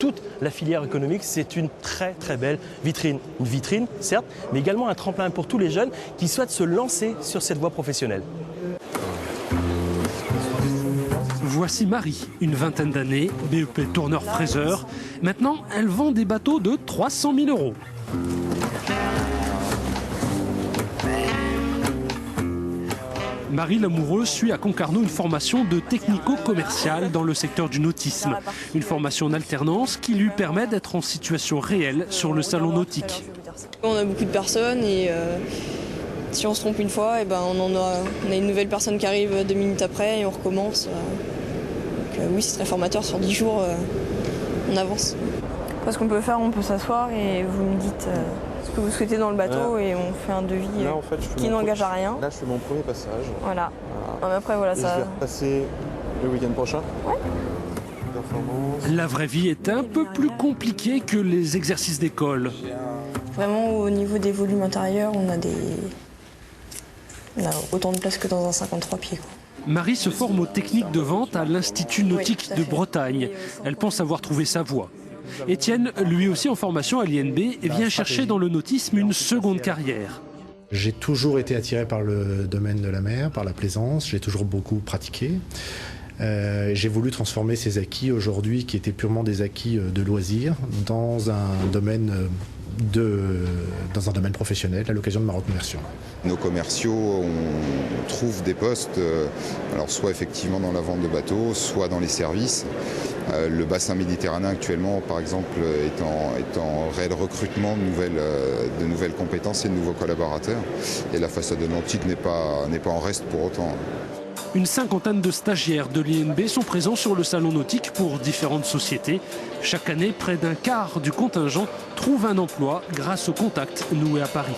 Toute la filière économique, c'est une très très belle vitrine. Une vitrine, certes, mais également un tremplin pour tous les jeunes qui souhaitent se lancer sur cette voie professionnelle. Voici Marie, une vingtaine d'années, BEP tourneur-fraiseur. Maintenant, elle vend des bateaux de 300 000 €. Marie Lamoureuse suit à Concarneau une formation de technico-commercial dans le secteur du nautisme. Une formation en alternance qui lui permet d'être en situation réelle sur le salon nautique. On a beaucoup de personnes et si on se trompe une fois, on a une nouvelle personne qui arrive 2 minutes après et on recommence. Donc oui, c'est très formateur. Sur 10 jours, on avance. Ce qu'on peut faire, on peut s'asseoir et vous me dites ce que vous souhaitez dans le bateau et on fait un devis qui n'engage à rien. Là, je fais mon premier passage. Voilà. Après, voilà, ça... Je vais repasser le week-end prochain. Ouais. La vraie vie est un peu plus compliquée que les exercices d'école. Vraiment, au niveau des volumes intérieurs, on a autant de place que dans un 53 pieds. Marie se forme aux techniques de vente à l'Institut nautique de Bretagne. Elle pense avoir trouvé sa voie. Étienne, lui aussi en formation à l'INB, vient chercher dans le nautisme une seconde carrière. J'ai toujours été attiré par le domaine de la mer, par la plaisance, j'ai toujours beaucoup pratiqué. J'ai voulu transformer ces acquis aujourd'hui, qui étaient purement des acquis de loisirs, dans un domaine professionnel à l'occasion de ma reconversion. Nos commerciaux, on trouve des postes, alors soit effectivement dans la vente de bateaux, soit dans les services. Le bassin méditerranéen actuellement, par exemple, est en réel recrutement de nouvelles compétences et de nouveaux collaborateurs. Et la façade nautique n'est pas en reste pour autant. Une cinquantaine de stagiaires de l'INB sont présents sur le salon nautique pour différentes sociétés. Chaque année, près d'un quart du contingent trouve un emploi grâce aux contacts noués à Paris.